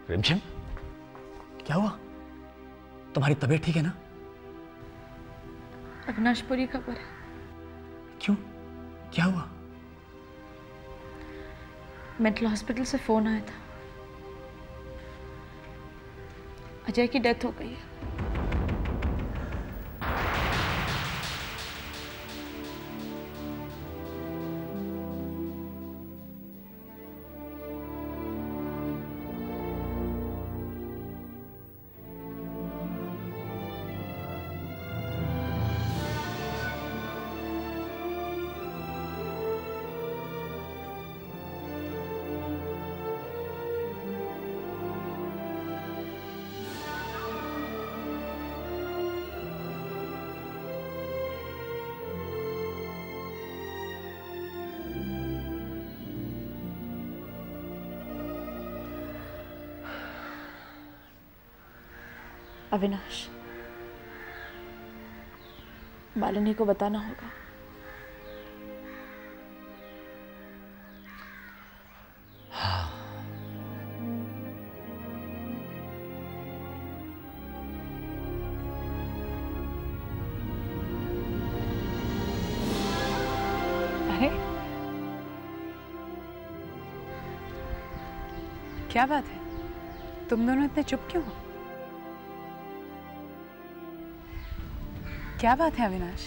रिमझिम, क्या हुआ? तुम्हारी तबीयत ठीक है ना? अविनाश, बुरी खबर है। क्यों? क्या हुआ? मेंटल हॉस्पिटल से फोन आया था, अजय की डेथ हो गई है। अविनाश, मालिनी को बताना होगा। हाँ। अरे क्या बात है, तुम दोनों इतने चुप क्यों हो? क्या बात है अविनाश?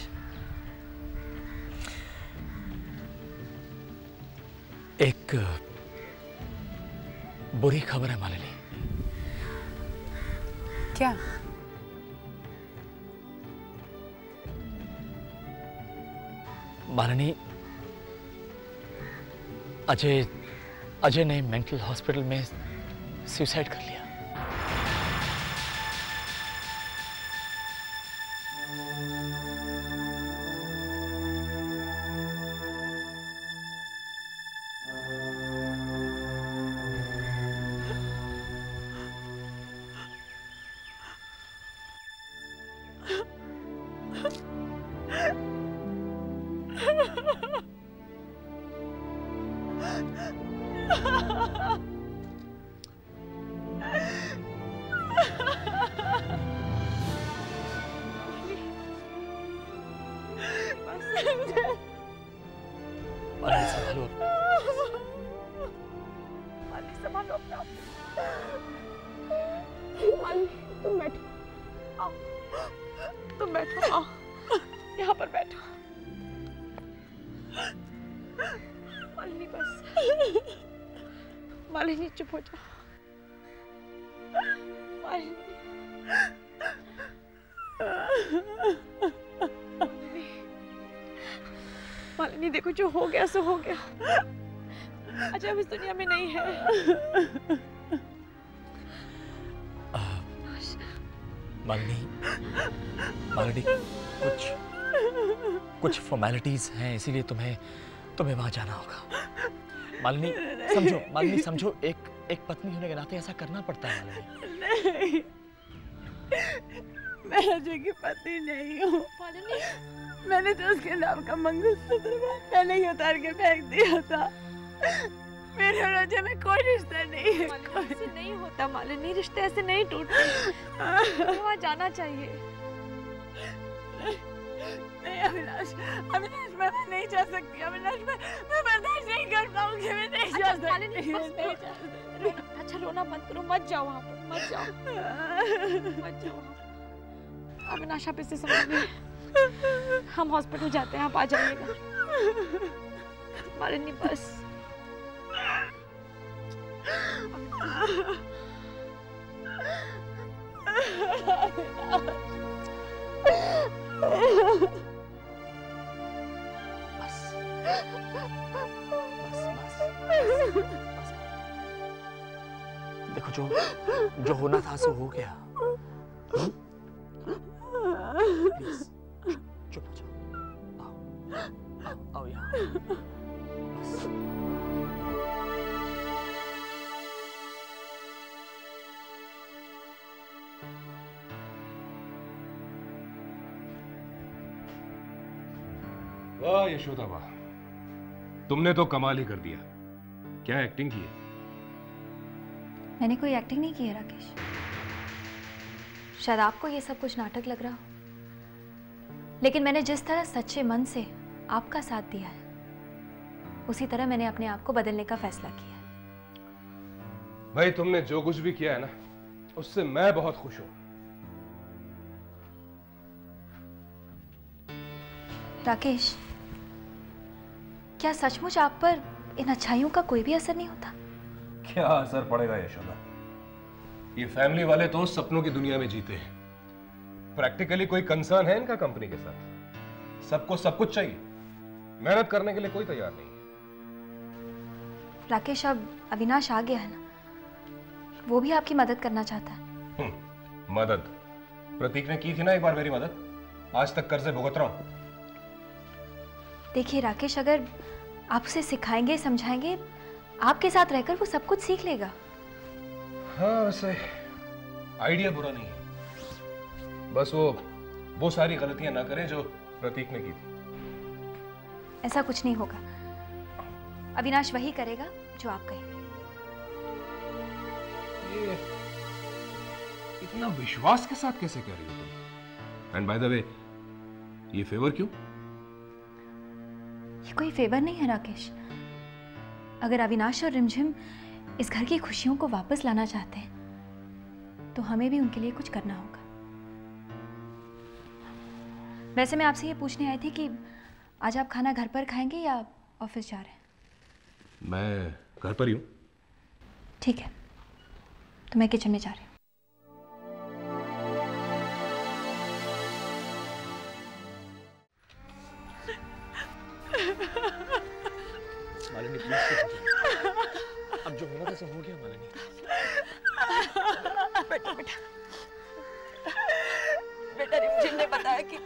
एक बुरी खबर है मालिनी। क्या? मालिनी, अजय ने मेंटल हॉस्पिटल में सुसाइड कर लिया। तुम बैठो, आओ यहाँ पर बैठो। मालिनी बस, मालिनी चुप हो जाओ। मालिनी देखो, जो हो गया सो हो गया। अजय अब इस दुनिया में नहीं है। मालिनी, कुछ फॉर्मेलिटीज हैं, इसीलिए तुम्हें वहां जाना होगा। मालिनी समझो, एक पत्नी होने के नाते ऐसा करना पड़ता है। नहीं, मैं अजय की पत्नी नहीं हूँ। मैंने तो उसके नाम का मंगलसूत्र पहले ही उतार के फेंक दिया था। मेरे और अजय में कोई रिश्ता नहीं है। ऐसे नहीं होता मालिनी, रिश्ते ऐसे नहीं टूटते। वहाँ जाना चाहिए। नहीं अविनाश, मैं नहीं जा सकती। अविनाश, मैं बर्दाश्त नहीं कर पाऊंगी। मैं नहीं जा सकती। अच्छा रोना मत करो, मत जाओ वहाँ पर, मत जाओ। अविनाश, आप इसे समझिए। हम हॉस्पिटल जाते हैं, आप आ जाइएगा। मालिनी बस। देखो, जो होना था सो हो गया। प्लीज चुप हो जाओ। आओ यहाँ। बस। वाह यशोदा वाह, तुमने तो कमाल ही कर दिया। क्या एक्टिंग की है। मैंने कोई एक्टिंग नहीं की है राकेश। शायद आपको ये सब कुछ नाटक लग रहा हो, लेकिन मैंने जिस तरह सच्चे मन से आपका साथ दिया है, उसी तरह मैंने अपने आप को बदलने का फैसला किया है। भाई तुमने जो कुछ भी किया है ना, उससे मैं बहुत खुश हूं। राकेश, क्या सचमुच आप पर इन अच्छाइयों का कोई भी असर नहीं होता? क्या असर पड़ेगा यशोदा? ये फैमिली वाले तो सपनों की दुनिया में जीते हैं। प्रैक्टिकली कोई कंसर्न है इनका कंपनी के साथ? सबको सब कुछ चाहिए, मेहनत करने के लिए कोई तैयार नहीं है। राकेश, अब अविनाश आ गया है ना, वो भी आपकी मदद करना चाहता है। मदद? प्रतीक ने की थी ना एक बार मेरी मदद, आज तक कर्जे भुगत रहा हूं। देखिए राकेश, अगर आप उसे सिखाएंगे, समझाएंगे, आपके साथ रहकर वो सब कुछ सीख लेगा। हाँ, वैसे आइडिया बुरा नहीं है, बस वो सारी गलतियां ना करे जो प्रतीक ने की थी। ऐसा कुछ नहीं होगा, अविनाश वही करेगा जो आप कहेंगे। ये इतना विश्वास के साथ कैसे कह रही हो तुम? एंड बाय द वे, ये फेवर क्यों? ये कोई फेवर नहीं है राकेश। अगर अविनाश और रिमझिम इस घर की खुशियों को वापस लाना चाहते हैं, तो हमें भी उनके लिए कुछ करना होगा। वैसे मैं आपसे ये पूछने आई थी कि आज आप खाना घर पर खाएंगे या ऑफिस जा रहे हैं? मैं घर पर ही हूं। ठीक है, तो मैं किचन में जा रही हूँ। मालिनी प्लीज, अब जो होना था सब हो गया मालिनी। बेटा बेटा बेटा, रिमझिम ने बताया कि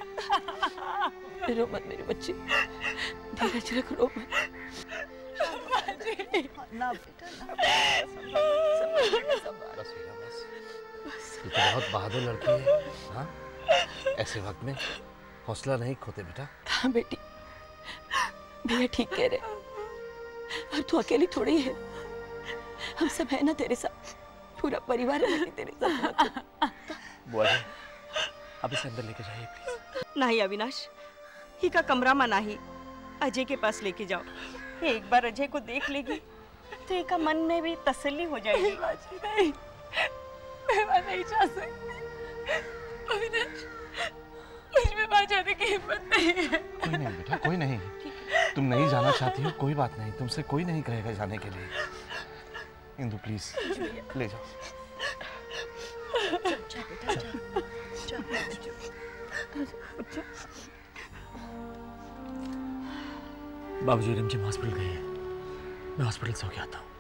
रो मत मेरी बच्ची, धीरज रख, रो मत। ना बेटा, बस बेटा बस, तू तो बहुत बहादुर लड़की है। हाँ, ऐसे वक्त में हौसला नहीं खोते बेटा। हाँ बेटी, भैया ठीक कह रहे, और तू अकेली थोड़ी है, हम सब है ना तेरे साथ, पूरा परिवार है तेरे साथ। बुआ जी, आप इसे अंदर लेके जाइए प्लीज। नहीं अविनाश, ही का कमरा मना ही, अजय के पास लेके जाओ। एक बार अजय को देख लेगी तो एक मन में भी तसल्ली हो जाएगी। नहीं, मैं वहाँ नहीं जा सकती। अविनाश, मुझ में वहाँ जाने की हिम्मत नहीं है। कोई नहीं बेटा, कोई नहीं। तुम नहीं जाना चाहती हो, कोई बात नहीं, तुमसे कोई नहीं कहेगा जाने के लिए। इंदु प्लीज ले जाओ। बाबूजी, रिमझिम हॉस्पिटल गई है, मैं हॉस्पिटल से होके आता हूँ।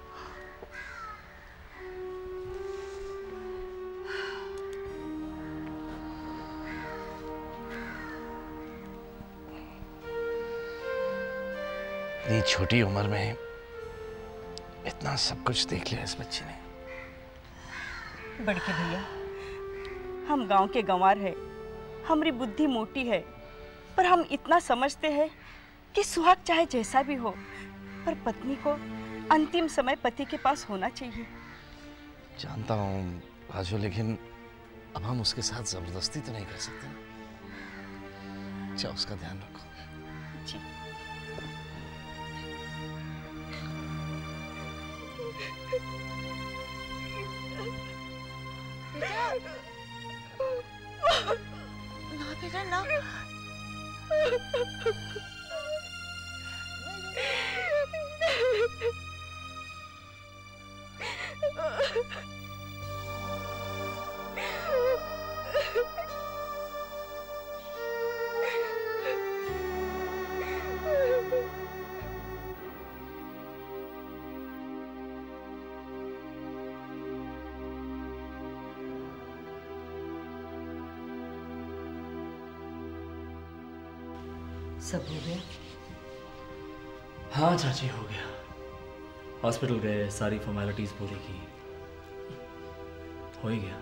इतनी छोटी उम्र में इतना सब कुछ देख लिया इस बच्ची ने। बड़के भैया, हम गांव के गंवार है, हमारी बुद्धि मोटी है, पर हम इतना समझते हैं कि सुहाग चाहे जैसा भी हो, पर पत्नी को अंतिम समय पति के पास होना चाहिए। जानता हूँ राजू, लेकिन अब हम उसके साथ जबरदस्ती तो नहीं कर सकते। अच्छा, उसका ध्यान रखो। जी। ना बेटा ना। सब हो गया? हाँ चाची, हो गया। हॉस्पिटल गए, सारी फॉर्मेलिटीज पूरी की, हो ही गया।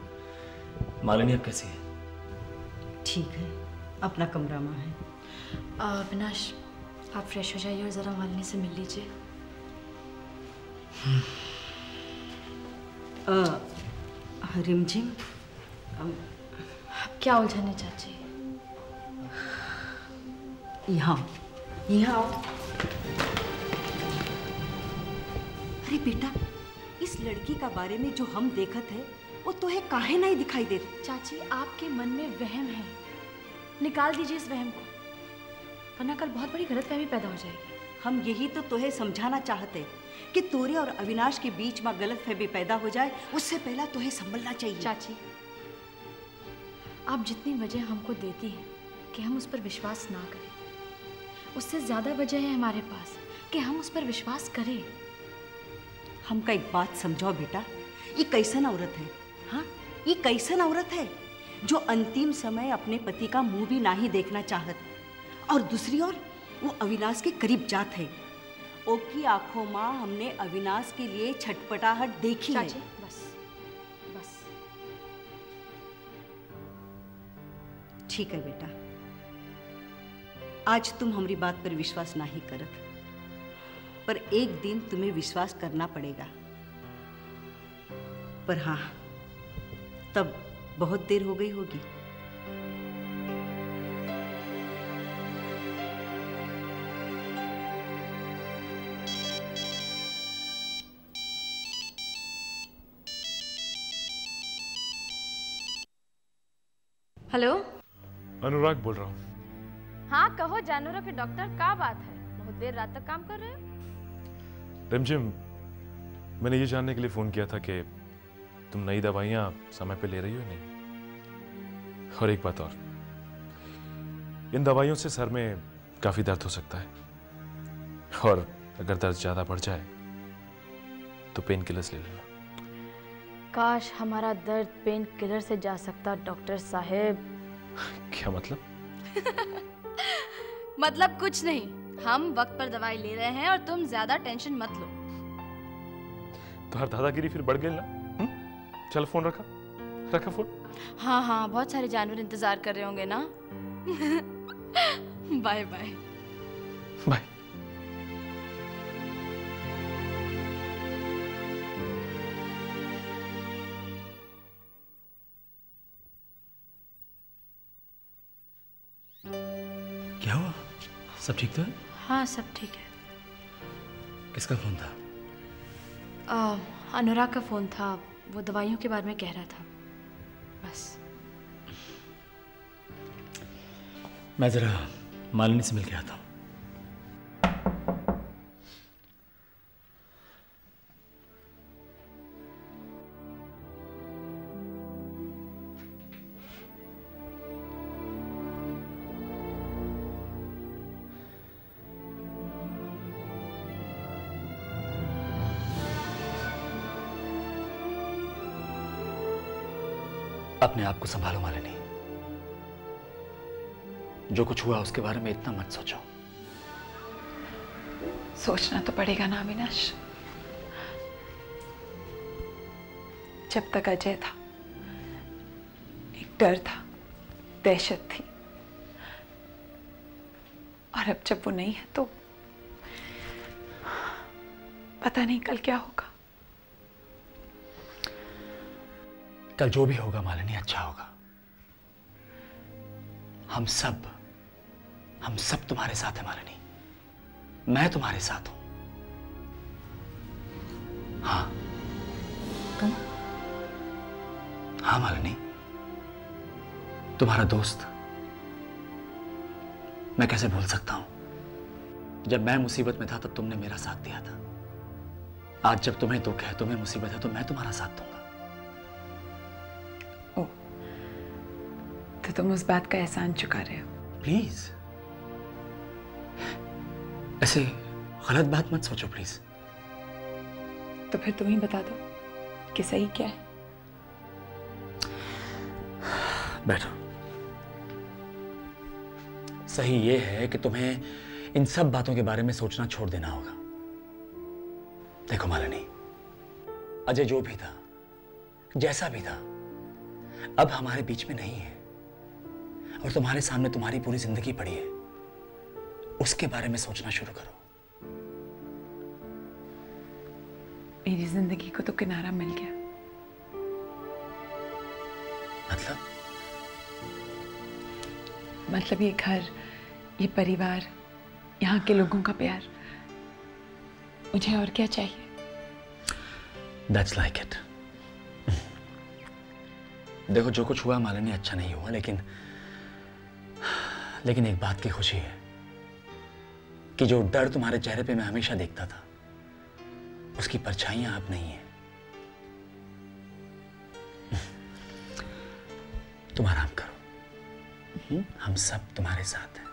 मालिनी अब कैसी है? ठीक है, अपना कमरा में है। अविनाश, आप फ्रेश हो जाइए और ज़रा मालिनी से मिल लीजिए। रिमझिम क्या उलझन है चाची? यहाँ यहाँ आओ। अरे बेटा, इस लड़की का बारे में जो हम देखत है वो तो है काहे नहीं दिखाई देता। चाची आपके मन में वहम है, निकाल दीजिए इस वहम को, वरना कल बहुत बड़ी गलतफहमी पैदा हो जाएगी। हम यही तो तोहे समझाना चाहते कि तोरे और अविनाश के बीच में गलतफहमी पैदा हो जाए, उससे पहला तोहे संभलना चाहिए। चाची आप जितनी वजह हमको देती हैं कि हम उस पर विश्वास ना करें, उससे ज्यादा वजह है हमारे पास कि हम उस पर विश्वास करें। हमका एक बात समझाओ बेटा, ये कैसन औरत है? हाँ, ये कैसन औरत है जो अंतिम समय अपने पति का मुंह भी ना ही देखना चाहत, और दूसरी ओर वो अविनाश के करीब जात है। ओकी आंखों में हमने अविनाश के लिए छटपटाहट देखी है। बस बस ठीक है बेटा, आज तुम हमारी बात पर विश्वास नहीं करत, पर एक दिन तुम्हें विश्वास करना पड़ेगा। पर हाँ, तब बहुत देर हो गई होगी। हेलो, अनुराग बोल रहा हूँ। हाँ कहो जानवरों के डॉक्टर, क्या बात है? बहुत देर रात तक काम कर रहे हो? रिमझिम, मैंने ये जानने के लिए फोन किया था कि तुम नई दवाइयाँ समय पे ले रही हो नहीं। और एक बात और, इन दवाइयों से सर में काफी दर्द हो सकता है, और अगर दर्द ज्यादा बढ़ जाए तो पेन किलर्स ले लेना। काश हमारा दर्द पेन किलर से जा सकता डॉक्टर साहब। क्या मतलब? मतलब कुछ नहीं, हम वक्त पर दवाई ले रहे हैं और तुम ज्यादा टेंशन मत लो। तो हर दादागिरी फिर बढ़ गई ना? चल फोन रखा फोन। हाँ हाँ, बहुत सारे जानवर इंतजार कर रहे होंगे ना। Bye bye. बाय। क्या हुआ? सब ठीक तो है? हाँ सब ठीक है। किसका फोन था? अनुराग का फोन था, वो दवाइयों के बारे में कह रहा था, बस। मैं जरा मालिनी से मिल के आता हूँ। अपने आप को संभालो मालिनी। जो कुछ हुआ उसके बारे में इतना मत सोचो। सोचना तो पड़ेगा ना अविनाश। जब तक अजय था एक डर था, दहशत थी, और अब जब वो नहीं है तो पता नहीं कल क्या होगा। कल जो भी होगा मालिनी अच्छा होगा। हम सब तुम्हारे साथ हैं मालिनी। मैं तुम्हारे साथ हूं। हाँ तुम? हाँ मालिनी, तुम्हारा दोस्त। मैं कैसे भूल सकता हूं? जब मैं मुसीबत में था तब तुमने मेरा साथ दिया था। आज जब तुम्हें दुख है, तुम्हें मुसीबत है, तो मैं तुम्हारा साथ दूंगा। तो तुम उस बात का एहसान चुका रहे हो? प्लीज ऐसे गलत बात मत सोचो प्लीज। तो फिर तुम ही बता दो कि सही क्या है। बैठो। सही ये है कि तुम्हें इन सब बातों के बारे में सोचना छोड़ देना होगा। देखो मालिनी, अजय जो भी था, जैसा भी था, अब हमारे बीच में नहीं है, और तुम्हारे सामने तुम्हारी पूरी जिंदगी पड़ी है। उसके बारे में सोचना शुरू करो। मेरी जिंदगी को तो किनारा मिल गया, मतलब ये घर, ये परिवार, यहाँ के लोगों का प्यार, मुझे और क्या चाहिए? That's like it. देखो, जो कुछ हुआ मालिनी अच्छा नहीं हुआ, लेकिन एक बात की खुशी है कि जो डर तुम्हारे चेहरे पे मैं हमेशा देखता था, उसकी परछाइयां अब नहीं है। तुम आराम करो, हम सब तुम्हारे साथ हैं।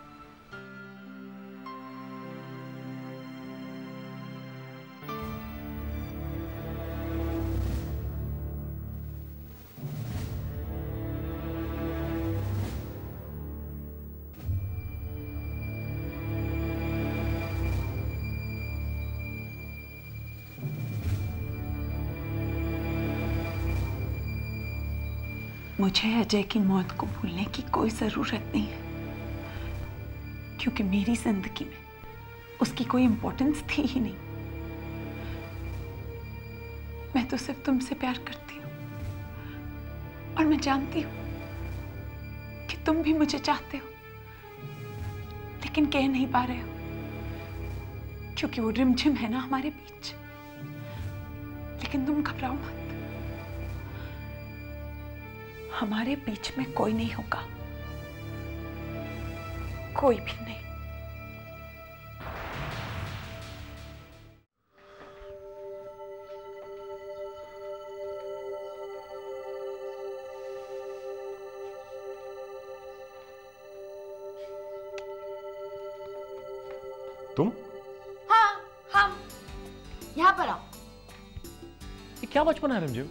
मुझे अजय की मौत को भूलने की कोई जरूरत नहीं है, क्योंकि मेरी जिंदगी में उसकी कोई इंपॉर्टेंस थी ही नहीं। मैं तो सिर्फ तुमसे प्यार करती हूँ, और मैं जानती हूँ कि तुम भी मुझे चाहते हो, लेकिन कह नहीं पा रहे हो, क्योंकि वो रिमझिम है ना हमारे बीच। लेकिन तुम घबराओ मत, हमारे बीच में कोई नहीं होगा, कोई भी नहीं। तुम? हाँ, हम यहाँ पर आओ। ये क्या बचपन है रिमझिम?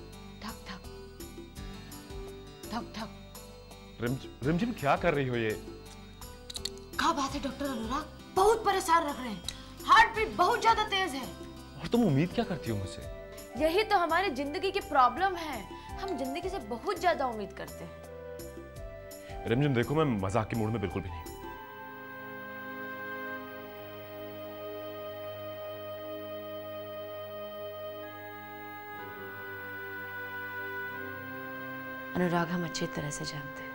रिमझिम क्या कर रही हो ये? क्या बात है डॉक्टर अनुराग, बहुत परेशान रख रहे हैं, हार्ट बीट बहुत ज्यादा तेज है। और तुम उम्मीद क्या करती हो मुझसे? यही तो हमारी जिंदगी की प्रॉब्लम है, हम जिंदगी से बहुत ज्यादा उम्मीद करते हैं। रिमझिम देखो, मैं मजाक के मूड में बिल्कुल भी नहीं। अनुराग, हम अच्छी तरह से जानते हैं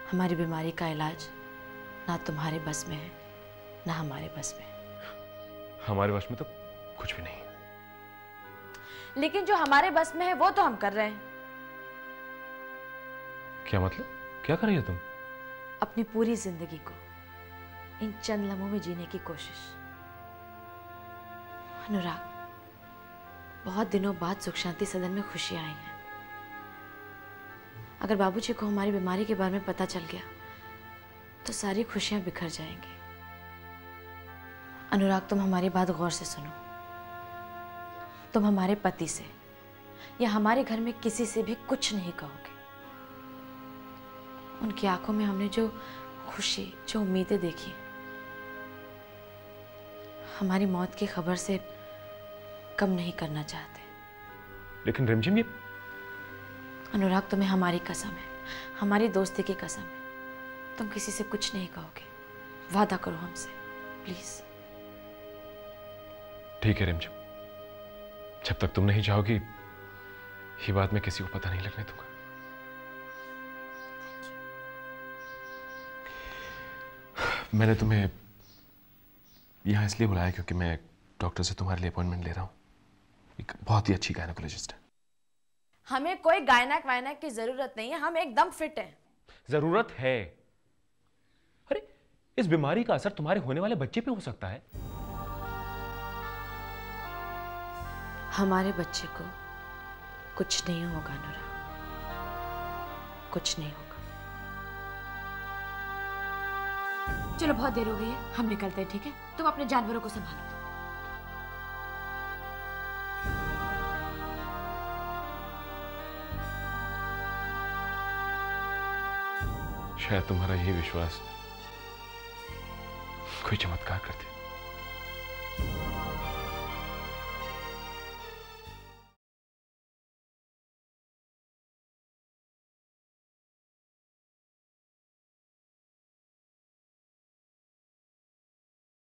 हमारी बीमारी का इलाज ना तुम्हारे बस में है ना हमारे बस में। हमारे बस में तो कुछ भी नहीं, लेकिन जो हमारे बस में है वो तो हम कर रहे हैं। क्या मतलब? क्या कर रही हो तुम? अपनी पूरी जिंदगी को इन चंद लम्हों में जीने की कोशिश। अनुराग, बहुत दिनों बाद सुख शांति सदन में खुशियां आई हैं। अगर बाबूजी को हमारी बीमारी के बारे में पता चल गया तो सारी खुशियां बिखर जाएंगी। अनुराग, तुम हमारी बात गौर से सुनो। तुम हमारे पति से या हमारे घर में किसी से भी कुछ नहीं कहोगे। उनकी आंखों में हमने जो खुशी, जो उम्मीदें देखी, हमारी मौत की खबर से कम नहीं करना चाहते। लेकिन रिमझिम, ये अनुराग, तुम्हें हमारी कसम है, हमारी दोस्ती की कसम है, तुम किसी से कुछ नहीं कहोगे। वादा करो हमसे, प्लीज। ठीक है रिमझिम, जब तक तुम नहीं चाहोगी ये बात मैं किसी को पता नहीं लगने दूंगा। मैंने तुम्हें यहां इसलिए बुलाया क्योंकि मैं डॉक्टर से तुम्हारे लिए अपॉइंटमेंट ले रहा हूं। एक बहुत ही अच्छी गायनेकोलॉजिस्ट है। हमें कोई गायनेक वायनेक की जरूरत नहीं है, हम एकदम फिट हैं। जरूरत है? अरे, इस बीमारी का असर तुम्हारे होने वाले बच्चे पे हो सकता है। हमारे बच्चे को कुछ नहीं होगा अनुराग, कुछ नहीं होगा। चलो, बहुत देर हो गई है, हम निकलते हैं, ठीक है? तुम अपने जानवरों को संभालो। शायद तुम्हारा ये विश्वास कोई चमत्कार कर दे।